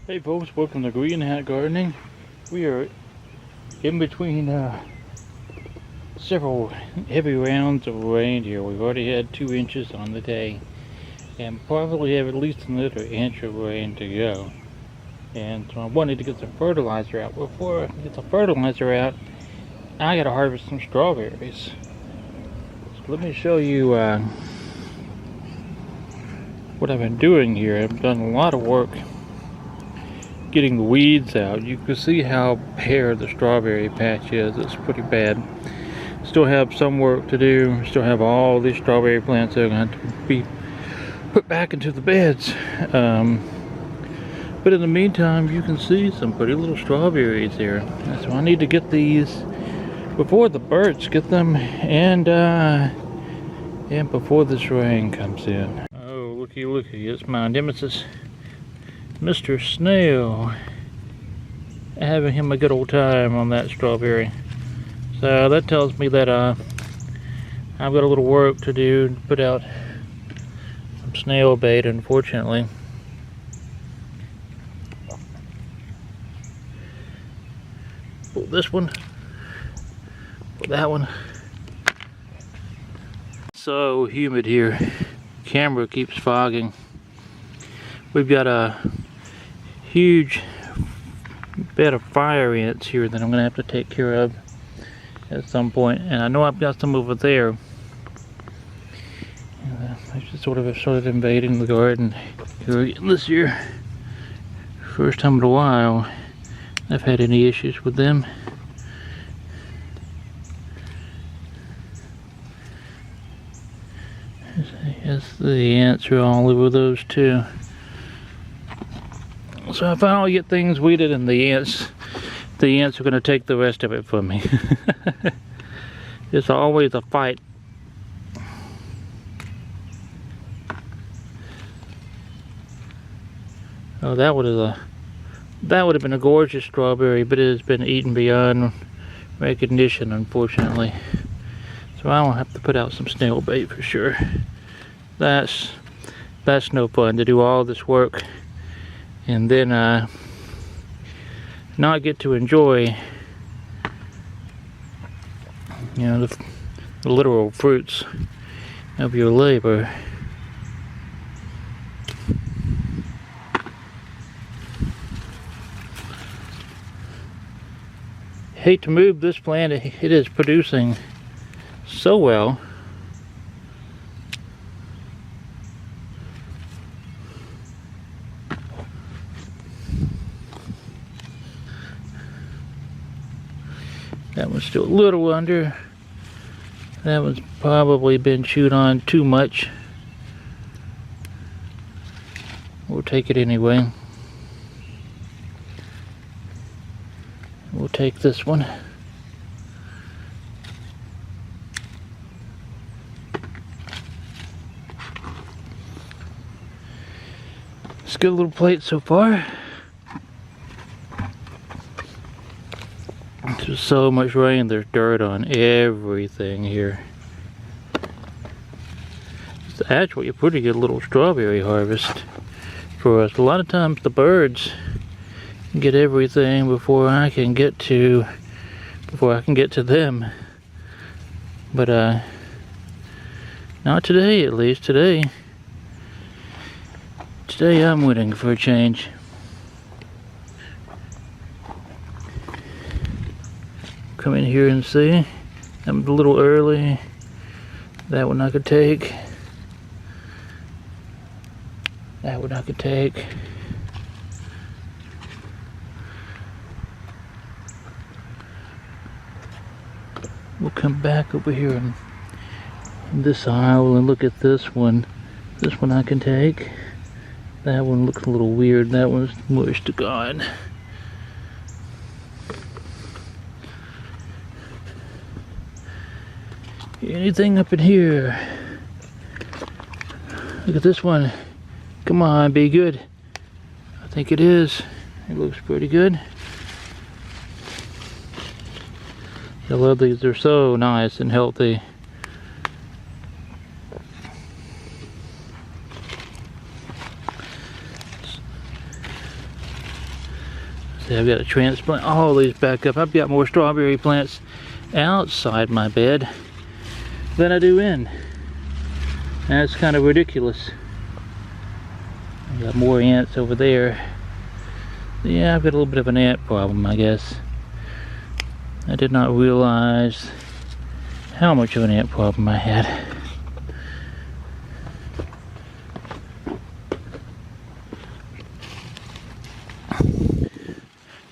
Hey folks, welcome to Green Hat Gardening. We are in between several heavy rounds of rain here. We've already had 2 inches on the day and probably have at least another inch of rain to go. And so I wanted to get some fertilizer out. Before I get the fertilizer out, I gotta harvest some strawberries. So let me show you what I've been doing here. I've done a lot of work getting the weeds out. You can see how bare the strawberry patch is. It's pretty bad. Still have some work to do. Still have all these strawberry plants that are going to have to be put back into the beds. But in the meantime, you can see some pretty little strawberries here. So I need to get these before the birds get them, and before this rain comes in. Oh, looky, it's my nemesis, Mr. Snail, having him a good old time on that strawberry. So that tells me that I've got a little work to do to put out some snail bait, unfortunately. Pull this one, pull that one. So humid here. Camera keeps fogging. We've got a huge bed of fire ants here that I'm going to have to take care of at some point, and I know I've got some over there. I just sort of started invading the garden here again this year. First time in a while I've had any issues with them. Yes, the ants are all over those too. So if I don't get things weeded, and the ants are going to take the rest of it from me. It's always a fight. Oh, that would have been a gorgeous strawberry, but it has been eaten beyond recognition, unfortunately. So I'll have to put out some snail bait for sure. That's no fun to do all this work and then not get to enjoy, you know, the literal fruits of your labor. Hate to move this plant. It is producing so well. That one's still a little under. That one's probably been chewed on too much. We'll take it anyway. We'll take this one. It's a good little plate so far. There's so much rain, there's dirt on everything here. It's actually a pretty good little strawberry harvest for us. A lot of times the birds get everything before I can get to them. But not today, at least. Today I'm winning for a change. Come in here and see. I'm a little early. That one I could take. That one I could take. We'll come back over here in this aisle and look at this one. This one I can take. That one looks a little weird. That one's mushed gone. Anything up in here? Look at this one. Come on, be good. I think it is. It looks pretty good. I love these. They're so nice and healthy. See, I've got to transplant all these back up. I've got more strawberry plants outside my bed than I do in. That's kind of ridiculous. I've got more ants over there. Yeah, I've got a little bit of an ant problem, I guess. I did not realize how much of an ant problem I had.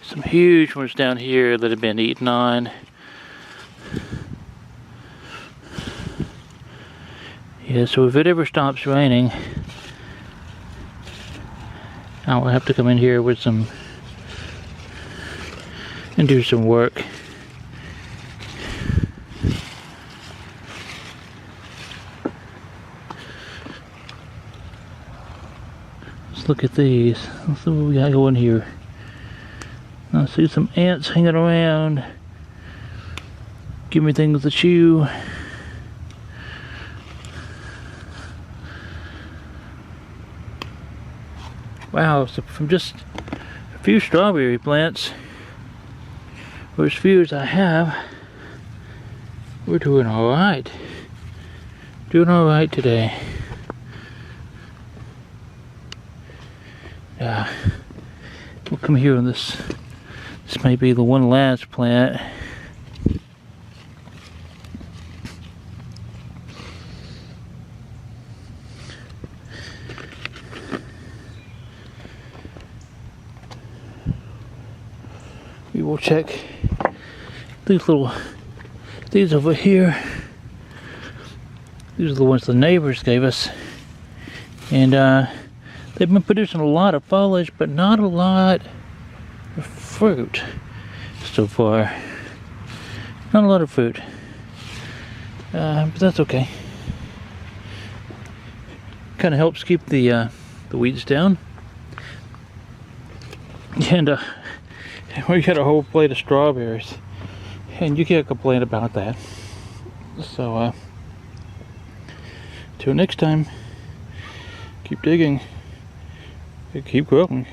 Some huge ones down here that have been eaten on. Yeah, so if it ever stops raining, I'll have to come in here with some and do some work. Let's look at these. Let's see what we got going here. I see some ants hanging around. Give me things to chew. Wow, so from just a few strawberry plants, or as few as I have, we're doing alright. Doing alright today. We'll come here on this. This may be the one last plant. We will check these over here. These are the ones the neighbors gave us. And they've been producing a lot of foliage, but not a lot of fruit so far. Not a lot of fruit. But that's okay. Kind of helps keep the weeds down. And we got a whole plate of strawberries, and you can't complain about that. So till next time, keep digging, keep growing.